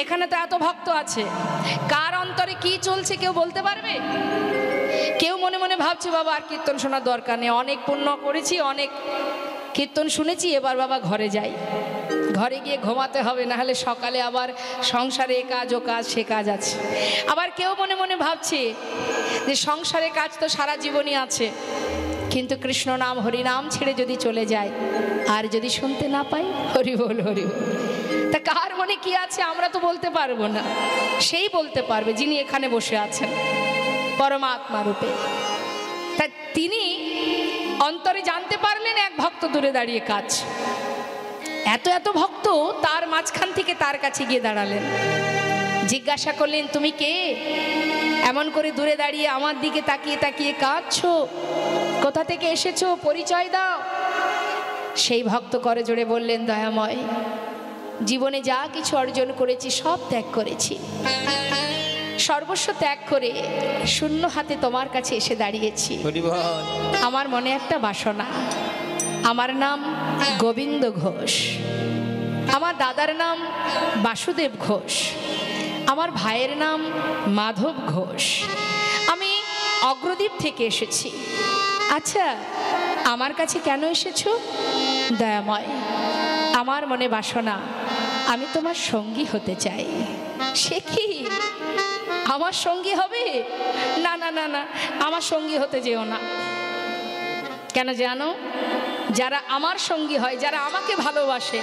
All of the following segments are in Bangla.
এখানে তো এত ভক্ত আছে, কার অন্তরে কি চলছে কেউ বলতে পারবে? কেউ মনে মনে ভাবছে বাবা আর কীর্তন শোনার দরকার নেই, অনেক পুণ্য করেছি, অনেক কীর্তন শুনেছি, এবার বাবা ঘরে যাই, ঘরে গিয়ে ঘুমাতে হবে, না হলে সকালে আবার সংসারে এ কাজ ও কাজ সে কাজ আছে। আবার কেউ মনে মনে ভাবছে যে সংসারে কাজ তো সারা জীবনই আছে, কিন্তু কৃষ্ণ নাম হরিনাম ছেড়ে যদি চলে যায় আর যদি শুনতে না পাই, হরি বল হরি বল। তা কার মনে কি আছে আমরা তো বলতে পারবো না, সেই বলতে পারবে যিনি এখানে বসে আছেন পরমাত্মা রূপে। তা তিনি অন্তরে জানতে পারলেন এক ভক্ত দূরে দাঁড়িয়ে কাজ, এত এত ভক্ত তার মাঝখান থেকে তার কাছে গিয়ে দাঁড়ালেন, জিজ্ঞাসা করলেন তুমি কে, এমন করে দূরে দাঁড়িয়ে আমার দিকে তাকিয়ে তাকিয়ে কাঁদছো, কোথা থেকে এসেছো, পরিচয় দাও। সেই ভক্ত করে জোরে বললেন দয়াময়, জীবনে যা কিছু অর্জন করেছি সব ত্যাগ করেছি, সর্বস্ব ত্যাগ করে শূন্য হাতে তোমার কাছে এসে দাঁড়িয়েছি। আমার মনে একটা বাসনা, আমার নাম গোবিন্দ ঘোষ, আমার দাদার নাম বাসুদেব ঘোষ, আমার ভাইয়ের নাম মাধব ঘোষ, আমি অগ্রদ্বীপ থেকে এসেছি। আচ্ছা আমার কাছে কেন এসেছো? দয়াময়, আমার মনে বাসনা আমি তোমার সঙ্গী হতে চাই। সে কি আমার সঙ্গী হবে? না না না না, আমার সঙ্গী হতে যেও না। কেন জানো, যারা আমার সঙ্গী হয়, যারা আমাকে ভালোবাসে,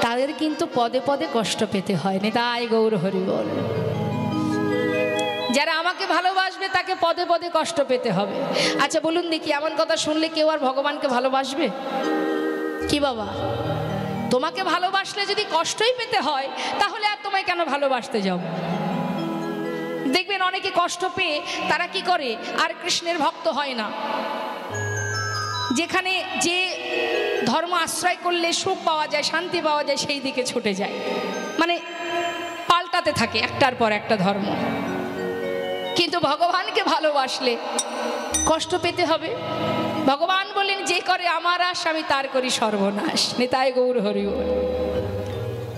তাদের কিন্তু পদে পদে কষ্ট পেতে হয়। নিতাই গৌর হরি বল। যারা আমাকে ভালোবাসবে তাকে পদে পদে কষ্ট পেতে হবে। আচ্ছা বলুন দেখি, এমন কথা শুনলে কেউ আর ভগবানকে ভালোবাসবে কি? বাবা তোমাকে ভালোবাসলে যদি কষ্টই পেতে হয়, তাহলে আর তোমায় কেন ভালোবাসতে যাও? দেখবেন অনেকে কষ্ট পেয়ে তারা কি করে, আর কৃষ্ণের ভক্ত হয় না। যেখানে যে ধর্ম আশ্রয় করলে সুখ পাওয়া যায়, শান্তি পাওয়া যায়, সেই দিকে ছুটে যায়, মানে পাল্টাতে থাকে একটার পর একটা ধর্ম। কিন্তু ভগবানকে ভালোবাসলে কষ্ট পেতে হবে। ভগবান বলেন, যে করে আমার আশ আমি তার করি সর্বনাশ। নিতাই গৌর হরি বল।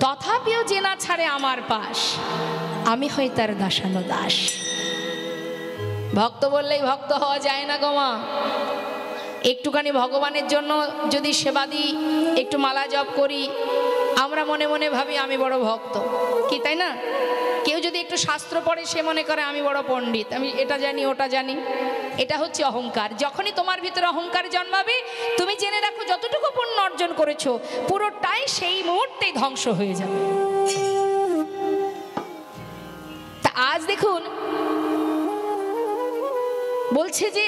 তথাপিও যে না ছাড়ে আমার পাশ, আমি হই তার দাসানো দাস। ভক্ত বললেই ভক্ত হওয়া যায় না গো মা। একটুখানি ভগবানের জন্য যদি সেবা দিই, একটু মালা জপ করি, আমরা মনে মনে ভাবি আমি বড় ভক্ত, কি তাই না? কেউ যদি একটু শাস্ত্র পড়ে, সে মনে করে আমি বড় পণ্ডিত, আমি এটা জানি ওটা জানি। এটা হচ্ছে অহংকার। যখনই তোমার ভিতরে অহংকার জন্মাবে, তুমি জেনে রাখো যতটুকু পুণ্য অর্জন করেছো পুরোটাই সেই মুহূর্তেই ধ্বংস হয়ে যাবে। তা আজ দেখুন বলছে যে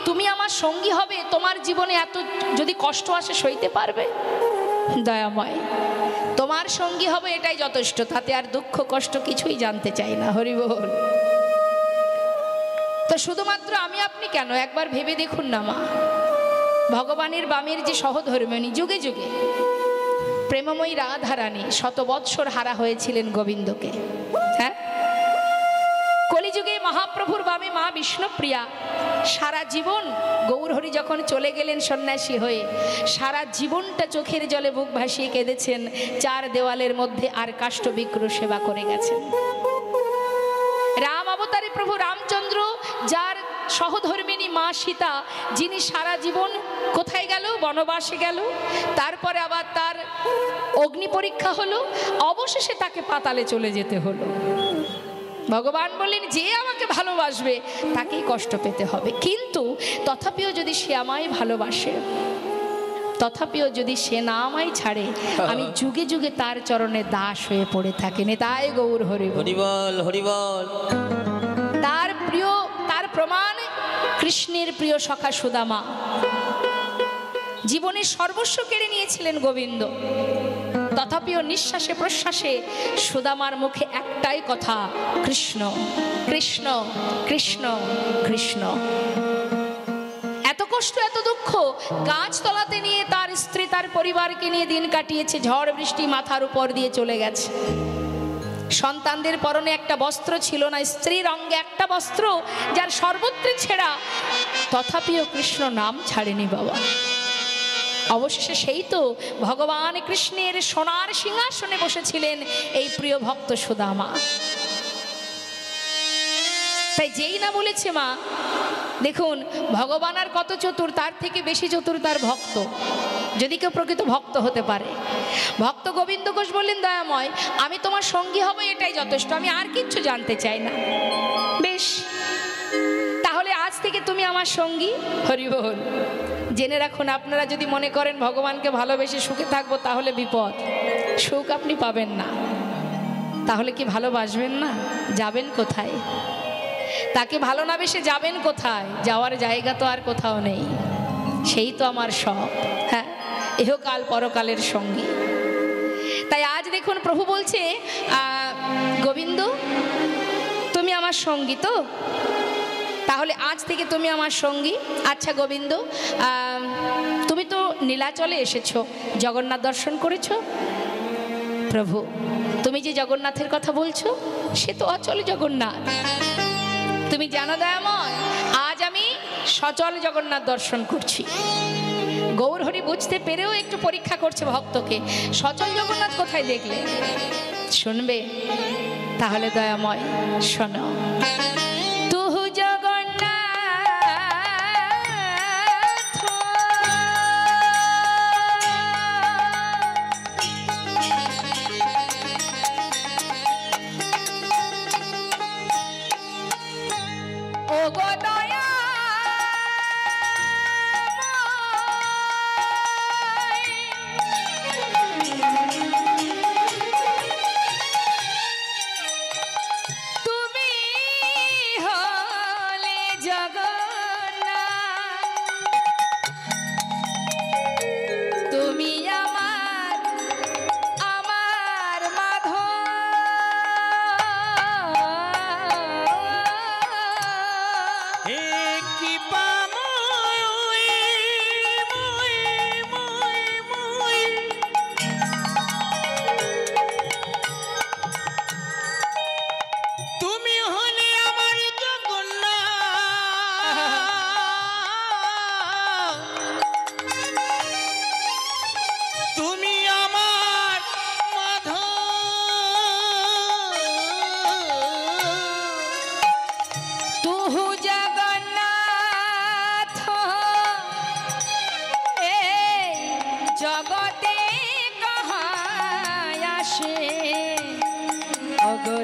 তুমি আমার সঙ্গী হবে, তোমার জীবনে এত যদি কষ্ট আসে সইতে পারবে? দয়াময়, তোমার সঙ্গী হবে এটাই যথেষ্ট, তাতে আর দুঃখ কষ্ট কিছুই জানতে চাই না। হরি বল। তো শুধুমাত্র আমি আপনি কেন, একবার ভেবে দেখুন না মা, ভগবানের বামের যে সহধর্মিণী, যুগে যুগে প্রেমময়ী রাধারানী শত বৎসর হারা হয়েছিলেন গোবিন্দকে। হ্যাঁ, কলিযুগে মহাপ্রভুর বামে মা বিষ্ণুপ্রিয়া সারা জীবন, গৌরহরি যখন চলে গেলেন সন্ন্যাসী হয়ে, সারা জীবনটা চোখের জলে বুক ভাসিয়ে কেঁদেছেন, চার দেওয়ালের মধ্যে আর কাষ্ঠ বিগ্রহ সেবা করে গেছেন। রাম অবতারে প্রভু রামচন্দ্র, যার সহধর্মিণী মা সীতা, যিনি সারা জীবন কোথায় গেল? বনবাসে গেল। তারপরে আবার তার অগ্নি পরীক্ষা হলো, অবশেষে তাকে পাতালে চলে যেতে হলো। ভগবান বললেন, যে আমাকে ভালোবাসবে তাকেই কষ্ট পেতে হবে, কিন্তু তথাপিও যদি সে আমায় ভালোবাসে, তথাপিও যদি সে না আমায় ছাড়ে, আমি যুগে যুগে তার চরণে দাস হয়ে পড়ে থাকি। নিতাই গৌর হরি বল। হরি বল। তার প্রিয়, তার প্রমাণ কৃষ্ণের প্রিয় সখা সুদামা। জীবনের সর্বস্ব কেড়ে নিয়েছিলেন গোবিন্দ, তথাপিও নিঃশ্বাসে প্রশ্বাসে সুদামার মুখে একটাই কথা, কৃষ্ণ কৃষ্ণ কৃষ্ণ কৃষ্ণ। এত কষ্ট এত দুঃখ গাছতলাতে নিয়ে তার স্ত্রী তার পরিবারকে নিয়ে দিন কাটিয়েছে, ঝড় বৃষ্টি মাথার উপর দিয়ে চলে গেছে। সন্তানদের পরনে একটা বস্ত্র ছিল না, স্ত্রীর অঙ্গে একটা বস্ত্র যার সর্বত্র ছেঁড়া, তথাপিও কৃষ্ণ নাম ছাড়েনি বাবা। অবশেষে সেই তো ভগবান কৃষ্ণের সোনার সিংহাসনে বসেছিলেন এই প্রিয় ভক্ত সুদামা। তাই যেই না বলেছে মা, দেখুন ভগবান আর কত চতুর, তার থেকে বেশি চতুর তার ভক্ত, যদি কেউ প্রকৃত ভক্ত হতে পারে। ভক্ত গোবিন্দ ঘোষ বললেন, দয়াময় আমি তোমার সঙ্গী হব, এটাই যথেষ্ট, আমি আর কিচ্ছু জানতে চাই না। বেশ, তাহলে আজ থেকে তুমি আমার সঙ্গী। হরি বল। জেনে রাখুন, আপনারা যদি মনে করেন ভগবানকে ভালোবেসে সুখে থাকবো, তাহলে বিপদ, সুখ আপনি পাবেন না। তাহলে কি ভালোবাসবেন না? যাবেন কোথায়? তাকে ভালো না বেসে যাবেন কোথায়? যাওয়ার জায়গা তো আর কোথাও নেই, সেই তো আমার সব। হ্যাঁ, ইহকাল পরকালের সঙ্গী। তাই আজ দেখুন প্রভু বলছে, গোবিন্দ তুমি আমার সঙ্গী তো, তাহলে আজ থেকে তুমি আমার সঙ্গী। আচ্ছা গোবিন্দ, তুমি তো নীলাচলে এসেছো, জগন্নাথ দর্শন করেছো? প্রভু, তুমি যে জগন্নাথের কথা বলছো, সে তো অচল জগন্নাথ। তুমি জানো দয়াময়, আজ আমি সচল জগন্নাথ দর্শন করছি। গৌরহরি বুঝতে পেরেও একটু পরীক্ষা করছে ভক্তকে, সচল জগন্নাথ কোথায় দেখলে? শুনবে? তাহলে দয়াময় শোনো। তুহু জগন্নাথ ও গো দয়া,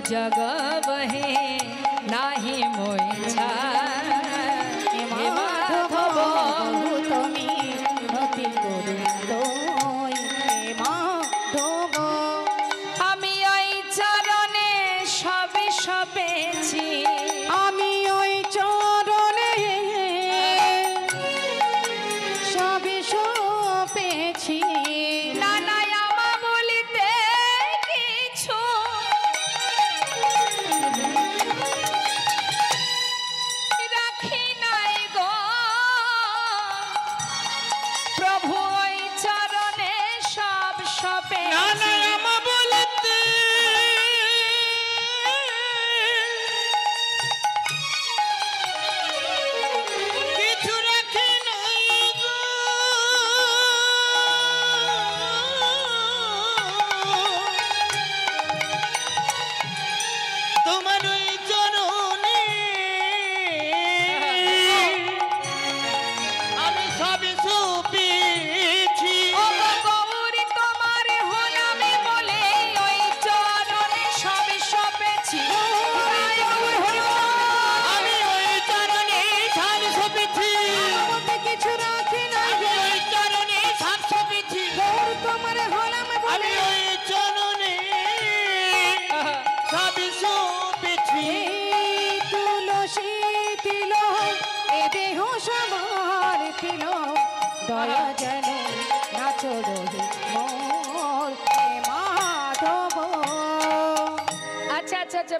जग बहे नाही मोइछा माधव তুমি অতি গোবিন্দ মাধব আমি ওই চরণে সবে সবেছি আমি ওই চরণে সবে সবেছি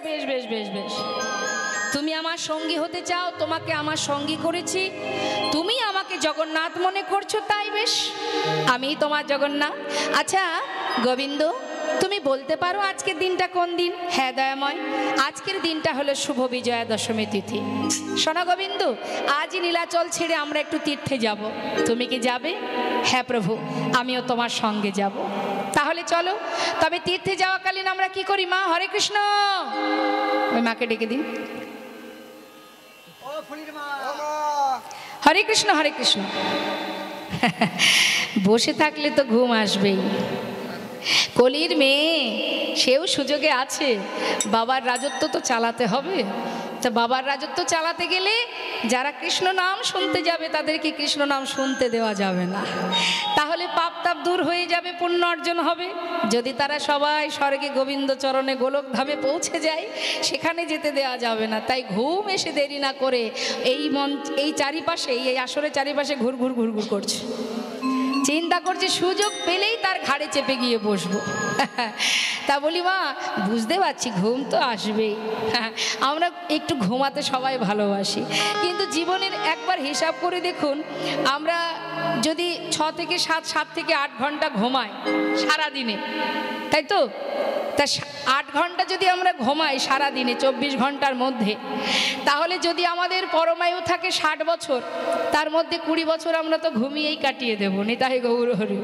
বেশ বেশ বেশ বেশ তুমি আমার সঙ্গী হতে চাও, তোমাকে আমার সঙ্গী করেছি, তুমি আমাকে জগন্নাথ মনে করছো, তাই বেশ আমি তোমার জগন্নাথ। আচ্ছা গোবিন্দ, তুমি বলতে পারো আজকের দিনটা কোন দিন? হ্যাঁ দয়াময়, আজকের দিনটা হলো শুভ বিজয়া দশমী তিথি। শোনো গোবিন্দ, আজই নীলাচল ছেড়ে আমরা একটু তীর্থে যাব, তুমি কি যাবে? হ্যাঁ প্রভু, আমিও তোমার সঙ্গে যাব। তাহলে চলো। তবে তীর্থে যাওয়াকালীন আমরা কি করি মা? হরে কৃষ্ণ। ওই মাকে ডেকে দিন। হরে কৃষ্ণ, হরে কৃষ্ণ। বসে থাকলে তো ঘুম আসবেই। কলির মেয়ে, সেও সুযোগে আছে, বাবার রাজত্ব তো চালাতে হবে। তা বাবার রাজত্ব চালাতে গেলে যারা কৃষ্ণ নাম শুনতে যাবে তাদেরকে কৃষ্ণ নাম শুনতে দেওয়া যাবে না, তাহলে পাপ তাপ দূর হয়ে যাবে, পুণ্য অর্জন হবে। যদি তারা সবাই স্বর্গে গোবিন্দ চরণে গোলক ধামে পৌঁছে যায়, সেখানে যেতে দেওয়া যাবে না। তাই ঘুম এসে দেরি না করে এই চারিপাশে, এই আসরের চারিপাশে ঘুর ঘুর ঘুর ঘুর করছে, চিন্তা করছে সুযোগ পেলেই তার ঘাড়ে চেপে গিয়ে বসবো। তা বলি মা, বুঝতে পারছি ঘুম তো আসবেই, আমরা একটু ঘুমাতে সবাই ভালোবাসি, কিন্তু জীবনের একবার হিসাব করে দেখুন, আমরা যদি 6 থেকে 7 থেকে 8 ঘন্টা ঘুমাই সারাদিনে, তাই তো? তা 8 ঘন্টা যদি আমরা ঘুমাই সারাদিনে 24 ঘন্টার মধ্যে, তাহলে যদি আমাদের পরমায়ু থাকে 60 বছর, তার মধ্যে 20 বছর আমরা তো ঘুমিয়েই কাটিয়ে দেবো। নিতাই গৌর হরি।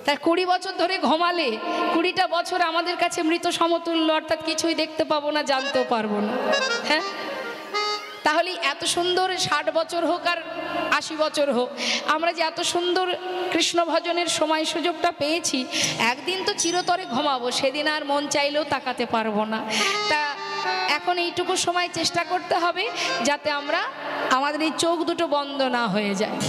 তা 20 বছর ধরে ঘুমালে 20টা বছর আমাদের কাছে মৃত সমতুল্য, অর্থাৎ কিছুই দেখতে পাবো না, জানতেও পারবো না। হ্যাঁ, তাহলে এত সুন্দর 60 বছর হোক আর 80 বছর হোক, আমরা যে এত সুন্দর কৃষ্ণ ভজনের সময় সুযোগটা পেয়েছি, একদিন তো চিরতরে ঘুমাবো, সেদিন আর মন চাইলেও তাকাতে পারবো না। তা এখন এইটুকু সময় চেষ্টা করতে হবে যাতে আমরা, আমাদের এই চোখ দুটো বন্ধ না হয়ে যায়।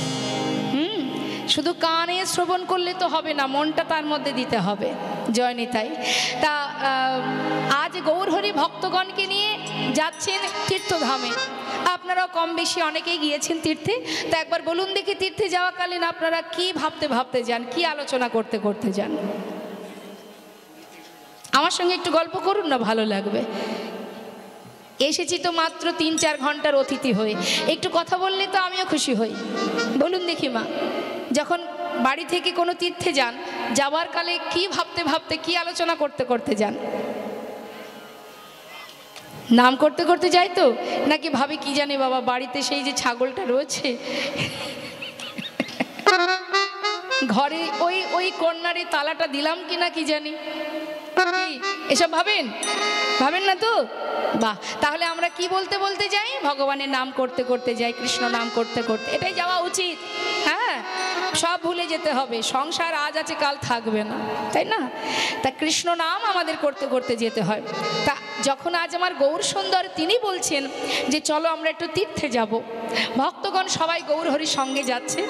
শুধু কানে শ্রবণ করলে তো হবে না, মনটা তার মধ্যে দিতে হবে। জয় নিতাই। তা আজ গৌরহরি ভক্তগণকে নিয়ে যাচ্ছেন তীর্থধামে। আপনারাও কম বেশি অনেকেই গিয়েছেন তীর্থে। তা একবার বলুন দেখি, তীর্থে যাওয়াকালীন আপনারা কি ভাবতে ভাবতে যান, কি আলোচনা করতে করতে যান? আমার সঙ্গে একটু গল্প করুন না, ভালো লাগবে। এসেছি তো মাত্র 3-4 ঘন্টার অতিথি হয়ে, একটু কথা বললে তো আমিও খুশি হই। বলুন দেখি মা, যখন বাড়ি থেকে কোনো তীর্থে যান, যাওয়ার কালে কি ভাবতে ভাবতে, কি আলোচনা করতে করতে যান? নাম করতে করতে যাই তো, নাকি ভাবি কি জানি বাবা, বাড়িতে সেই যে ছাগলটা রয়েছে, ঘরে ওই কর্নারে তালাটা দিলাম কিনা কি জানি, এসব ভাবেন? ভাবেন না তো? বাহ, তাহলে আমরা কি বলতে বলতে যাই? ভগবানের নাম করতে করতে যাই, কৃষ্ণ নাম করতে করতে। এটাই যাওয়া উচিত। হ্যাঁ, সব ভুলে যেতে হবে, সংসার আজ আছে কাল থাকবে না, তাই না? তা কৃষ্ণ নাম আমাদের করতে করতে যেতে হয়। তা যখন আজ আমার গৌর সুন্দর তিনি বলছেন যে চলো আমরা একটু তীর্থে যাব, ভক্তগণ সবাই গৌর হরির সঙ্গে যাচ্ছে,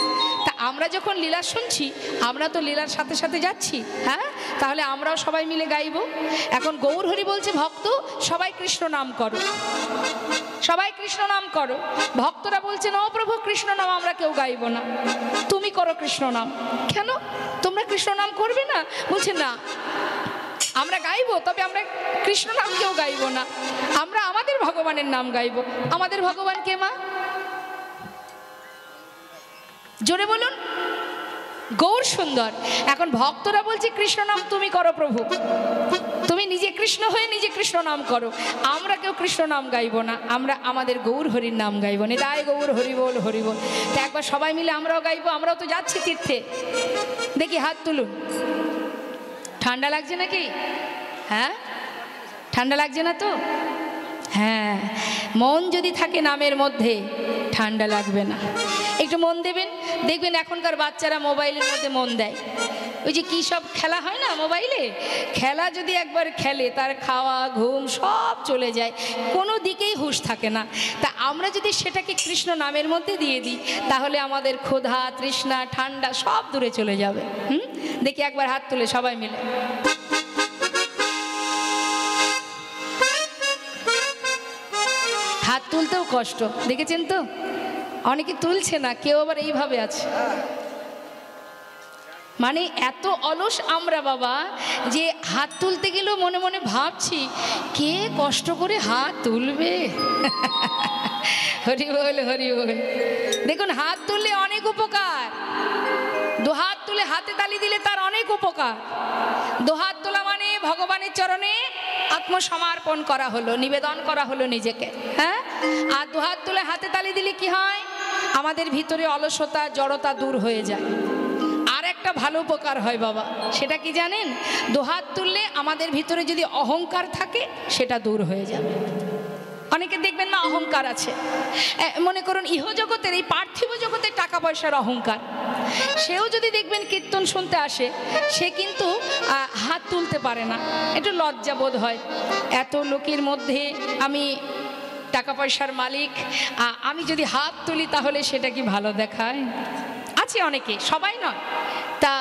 তা আমরা যখন লীলা শুনছি, আমরা তো লীলার সাথে সাথে যাচ্ছি। হ্যাঁ, তাহলে আমরাও সবাই মিলে গাইব। এখন গৌর হরি বলছে ভক্ত সবাই কৃষ্ণ নাম করো, সবাই কৃষ্ণ নাম করো। ভক্তরা বলছেন ও প্রভু, কৃষ্ণ নাম আমরা কেউ গাইব না, তুমি করো কৃষ্ণ নাম। কেন তোমরা কৃষ্ণ নাম করবে না? বলছে না, আমরা গাইবো, তবে আমরা কৃষ্ণ নাম কেউ গাইব না, আমরা আমাদের ভগবানের নাম গাইব। আমাদের ভগবান কে মা? জোরে বলুন। গৌর সুন্দর। এখন ভক্তরা বলছে কৃষ্ণ নাম তুমি করো প্রভু, তুমি নিজে কৃষ্ণ হয়ে নিজে কৃষ্ণ নাম করো, আমরা কেউ কৃষ্ণ নাম গাইব না, আমরা আমাদের গৌর হরির নাম গাইব। নিতাই গৌর হরি বল হরি বল। তা একবার সবাই মিলে আমরাও গাইবো, আমরাও তো যাচ্ছি তীর্থে। দেখি হাত তুলুন। ঠান্ডা লাগছে নাকি? হ্যাঁ, ঠান্ডা লাগছে না তো? হ্যাঁ, মন যদি থাকে নামের মধ্যে ঠান্ডা লাগবে না। একটু মন দেবেন, দেখবেন এখনকার বাচ্চারা মোবাইলের মধ্যে মন দেয়। ওই যে কী সব খেলা হয় না মোবাইলে, খেলা যদি একবার খেলে তার খাওয়া ঘুম সব চলে যায়, কোনো দিকেই হুঁশ থাকে না। তা আমরা যদি সেটাকে কৃষ্ণ নামের মধ্যে দিয়ে দিই, তাহলে আমাদের ক্ষুধা তৃষ্ণা ঠান্ডা সব দূরে চলে যাবে। দেখি একবার হাত তুলে সবাই মিলে। হাত তুলতেও কষ্ট, দেখেছেন তো? অনেকে তুলছে না, কেউ আবার এইভাবে আছে। মানে এত অলস আমরা বাবা, যে হাত তুলতে গেলেও মনে মনে ভাবছি কে কষ্ট করে হাত তুলবে। হরি বল হরি বল। দেখুন হাত তুললে অনেক উপকার। 2 হাত তুলে তুলে হাতে তালি দিলে তার অনেক উপকার। দুহাত তোলা মানে ভগবানের চরণে আত্মসমর্পণ করা হলো, নিবেদন করা হলো নিজেকে। হ্যাঁ, আর দুহাত তুলে হাতে তালি দিলে কি হয়? আমাদের ভিতরে অলসতা জড়তা দূর হয়ে যায়। আর একটা ভালো উপকার হয় বাবা, সেটা কি জানেন? দুহাত তুললে আমাদের ভিতরে যদি অহংকার থাকে সেটা দূর হয়ে যাবে। অনেকে দেখবেন না অহংকার আছে, মনে করুন ইহজগতের এই পার্থিব জগতের টাকা পয়সার অহংকার, সেও যদি দেখবেন কীর্তন শুনতে আসে, সে কিন্তু হাত তুলতে পারে না, একটু লজ্জা বোধ হয়। এত লোকের মধ্যে আমি টাকা পয়সার মালিক, আমি যদি হাত তুলি তাহলে সেটা কি ভালো দেখায়? আছে অনেকে, সবাই নয়, তা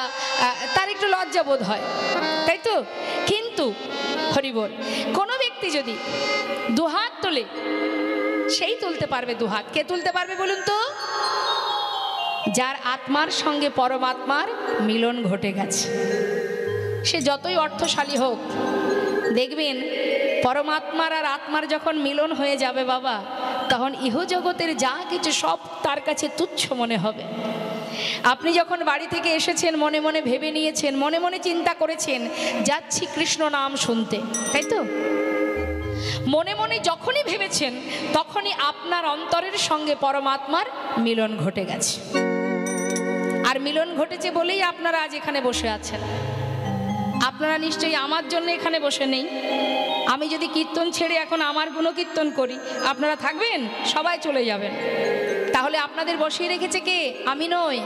তার একটু লজ্জা বোধ হয়, তাই তো? কিন্তু হরিবল, কোনো ব্যক্তি যদি দুহাত তোলে, সেই তুলতে পারবে দুহাত। কে তুলতে পারবে বলুন তো? যার আত্মার সঙ্গে পরমাত্মার মিলন ঘটে গেছে। সে যতই অর্থশালী হোক, দেখবেন পরমাত্মার আর আত্মার যখন মিলন হয়ে যাবে বাবা, তখন ইহজগতের যা কিছু সব তার কাছে তুচ্ছ মনে হবে। আপনি যখন বাড়ি থেকে এসেছেন, মনে মনে ভেবে নিয়েছেন, মনে মনে চিন্তা করেছেন যাচ্ছি কৃষ্ণ নাম শুনতে, তাই তো? মনে মনে যখনই ভেবেছেন, তখনই আপনার অন্তরের সঙ্গে পরমাত্মার মিলন ঘটে গেছে। আর মিলন ঘটেছে বলেই আপনারা আজ এখানে বসে আছেন। আপনারা নিশ্চয়ই আমার জন্য এখানে বসে নেই। আমি যদি কীর্তন ছেড়ে এখন আমার গুণকীর্তন করি, আপনারা থাকবেন? সবাই চলে যাবেন। তাহলে আপনাদের বসিয়ে রেখেছে কে? আমি নই,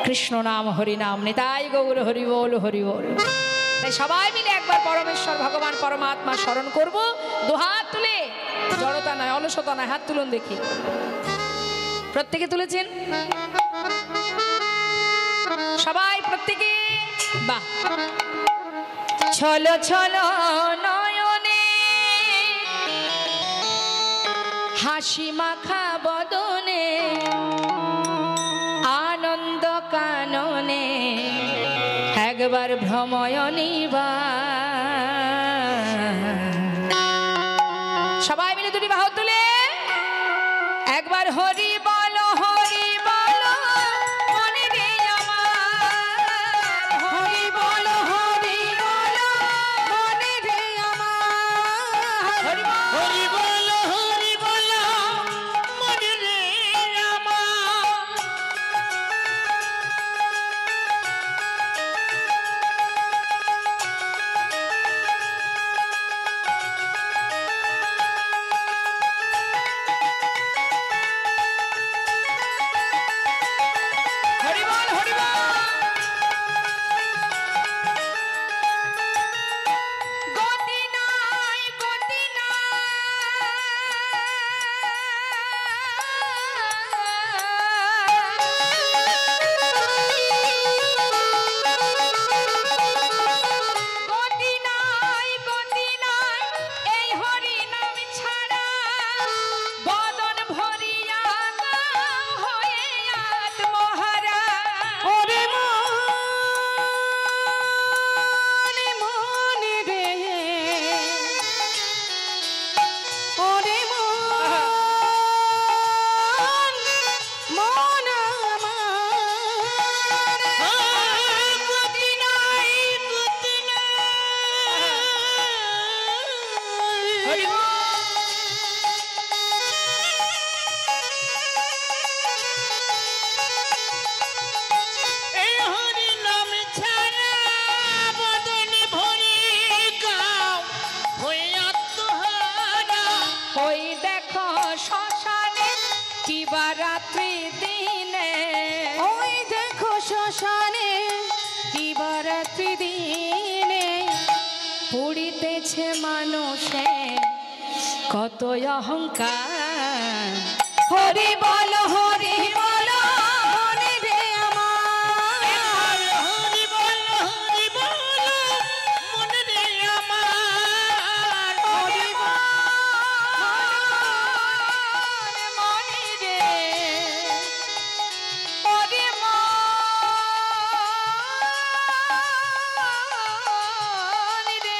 কৃষ্ণ নাম হরি নাম, নিতাই গৌর হরি বল হরি বল। তাই সবাই মিলে একবার পরমেশ্বর ভগবান পরমাত্মা স্মরণ করব, দুহাত তুলে। জড়তা নয়, অলসতা নয়, হাত তুলুন দেখি। প্রত্যেকে তুলেছেন? সবাই প্রত্যেকে? বাহ। ছলো ছলো নয়নে হাসি মাখা বদনে, আনন্দ কাননে একবার ভ্রময়নী বা। সবাই মিলে দুটি বাহু তুলে একবার হরি বলো, হরি বলো মনে রে আমার, হরি বলো, হরি বলো মনে রে আমার, হরি বলো, হরি বলো মনে রে আমার। রাত্রি দিনে, ওই দেখো শ্মশানে দিবারাত্রি দিনে পুড়িতেছে মানুষে কত অহংকার। হরি বলো, হরি বলো মনে রে আমার, হরি বলো, হরি বলো মনে রে আমার, হরি মনে রে, হরি মনে রে,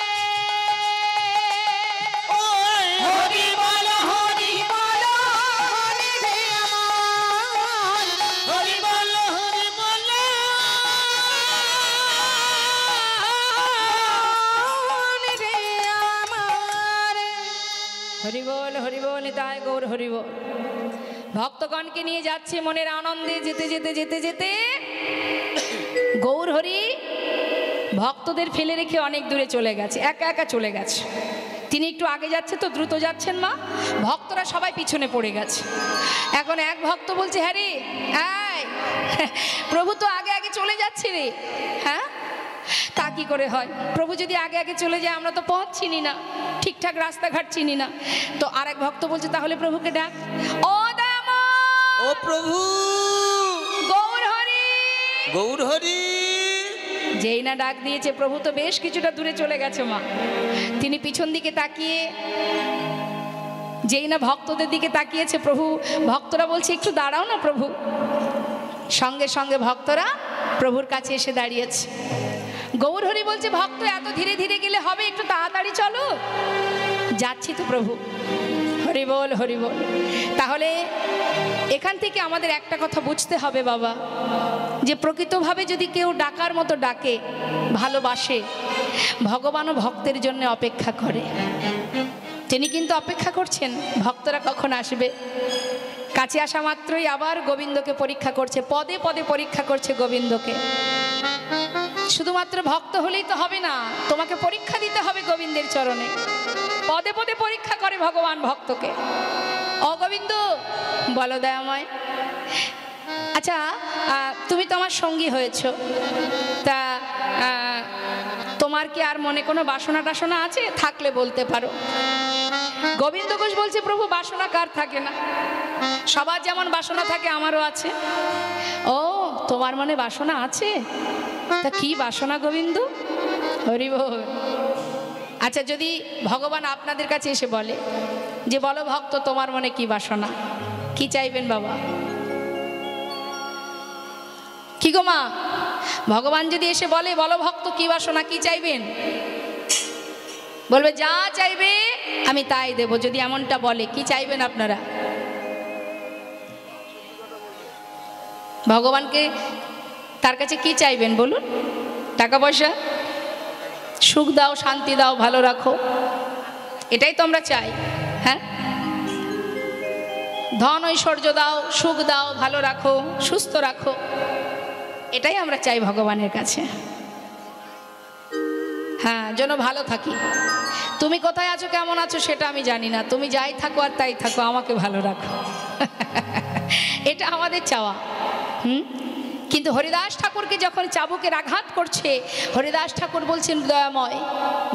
হরি বলো, হরি বলো মনে রে আমার। হরিবোল হরিবোল নিতাই গৌর হরিবোল। ভক্তগণকে নিয়ে যাচ্ছে মনের আনন্দে, যেতে যেতে যেতে যেতে গৌর হরি ভক্তদের ফেলে রেখে অনেক দূরে চলে গেছে, একা একা চলে গেছে। তিনি একটু আগে যাচ্ছে তো, দ্রুত যাচ্ছেন মা, ভক্তরা সবাই পিছনে পড়ে গেছে। এখন এক ভক্ত বলছে, হ্যাঁ রে, প্রভু তো আগে আগে চলে যাচ্ছে রে। হ্যাঁ, তা কি করে হয়? প্রভু যদি আগে আগে চলে যায়, আমরা তো পথ চিনি না, ঠিকঠাক রাস্তাঘাট চিনি না। তো আর এক ভক্ত বলছে, তাহলে প্রভুকে ডাক। ও দাম, ও প্রভু, গৌর হরি, গৌর হরি। যেই না ডাক দিয়েছে, প্রভু তো বেশ কিছুটা দূরে চলে গেছে মা। তিনি পিছন দিকে তাকিয়ে, যেই না ভক্তদের দিকে তাকিয়েছে, প্রভু, ভক্তরা বলছে একটু দাঁড়াও না প্রভু। সঙ্গে সঙ্গে ভক্তরা প্রভুর কাছে এসে দাঁড়িয়েছে। গৌর হরি বলছে, ভক্ত এত ধীরে ধীরে গেলে হবে, একটু তাড়াতাড়ি চলো। যাচ্ছি তো প্রভু। হরি বল হরি বল। তাহলে এখান থেকে আমাদের একটা কথা বুঝতে হবে বাবা, যে প্রকৃতভাবে যদি কেউ ডাকার মতো ডাকে, ভালোবাসে, ভগবানও ভক্তের জন্য অপেক্ষা করে। তিনি কিন্তু অপেক্ষা করছেন ভক্তরা কখন আসবে। কাছে আসা মাত্রই আবার গোবিন্দকে পরীক্ষা করছে, পদে পদে পরীক্ষা করছে গোবিন্দকে। শুধুমাত্র ভক্ত হলেই তো হবে না, তোমাকে পরীক্ষা দিতে হবে গোবিন্দের চরণে। পদে পদে পরীক্ষা করে ভগবান ভক্তকে। ও গোবিন্দ, বলো দয়াময়, আচ্ছা তুমি তো আমার সঙ্গী হয়েছ, তা তোমার কি আর মনে কোনো বাসনা টাসনা আছে? থাকলে বলতে পারো। গোবিন্দ ঘোষ বলছে, প্রভু বাসনা কার থাকে না? সবার যেমন বাসনা থাকে আমারও আছে। ও, তোমার মনে বাসনা আছে? তা কি বাসনা গোবিন্দ? হরি বল। আচ্ছা, যদি ভগবান আপনাদের কাছে এসে বলে যে বলো ভক্ত, তোমার মনে কি বাসনা, কি চাইবেন বাবা? কি গো মা, ভগবান যদি এসে বলে বলো ভক্ত কি বাসনা, কি চাইবেন? বলবে যা চাইবে আমি তাই দেব। যদি এমনটা বলে, কি চাইবেন আপনারা? ভগবানকে তার কাছে কি চাইবেন বলুন? টাকা পয়সা, সুখ দাও, শান্তি দাও, ভালো রাখো, এটাই তো আমরা চাই। হ্যাঁ, ধন ঐশ্বর্য দাও, সুখ দাও, ভালো রাখো, সুস্থ রাখো, এটাই আমরা চাই ভগবানের কাছে। হ্যাঁ, যেন ভালো থাকি। তুমি কোথায় আছো, কেমন আছো সেটা আমি জানি না, তুমি যাই থাকো আর তাই থাকো, আমাকে ভালো রাখো। এটা আমাদের চাওয়া। কিন্তু হরিদাস ঠাকুরকে যখন চাবুকের আঘাত করছে, হরিদাস ঠাকুর বলছেন, দয়াময়,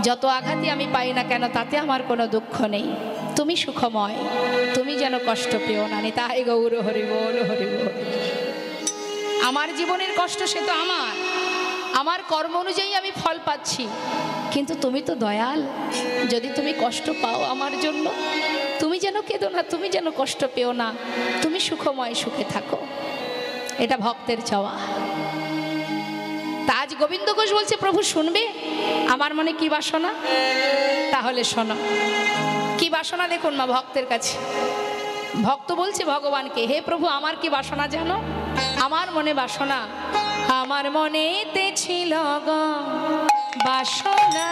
যত আঘাতই আমি পাই না কেন তাতে আমার কোনো দুঃখ নেই, তুমি সুখময়, তুমি যেন কষ্ট পেও না। তাই গৌর হরি বল হরি বল। আমার জীবনের কষ্ট সে তো আমার কর্ম অনুযায়ী আমি ফল পাচ্ছি, কিন্তু তুমি তো দয়াল, যদি তুমি কষ্ট পাও আমার জন্য, তুমি যেন কেঁদো না, তুমি যেন কষ্ট পেও না, তুমি সুখময়, সুখে থাকো, এটা ভক্তের চাওয়া। তা আজ গোবিন্দ ঘোষ বলছে, প্রভু শুনবে আমার মনে কি বাসনা? তাহলে শোনো কি বাসনা। দেখুন মা, ভক্তের কাছে ভক্ত বলছে ভগবানকে, হে প্রভু, আমার কি বাসনা জানো? আমার মনে বাসনা, আমার মনেতে ছিল গো বাসনা,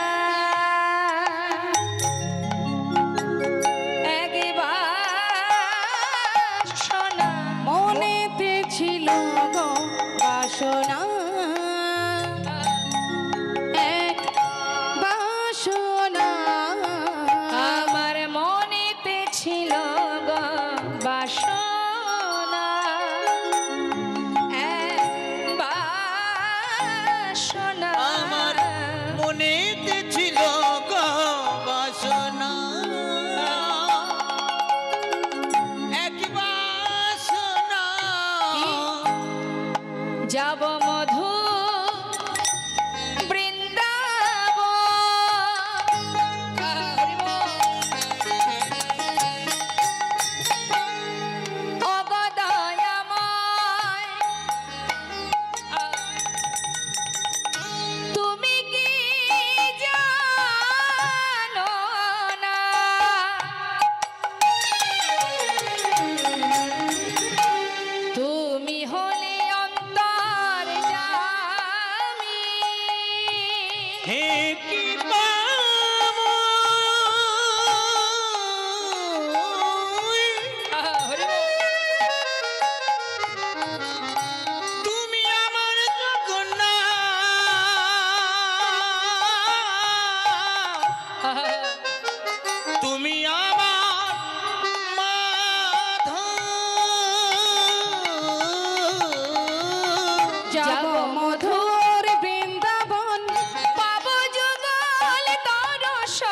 মনেতে ছিল গো বাসনা, এক বাসনা, আমার মনেতে ছিল গো বাসনা, এক বাসনা, আমার মনেতে ছিল গো বাসনা, এক বাসনা, যাব মধু তুমি হলে অন্তর আশা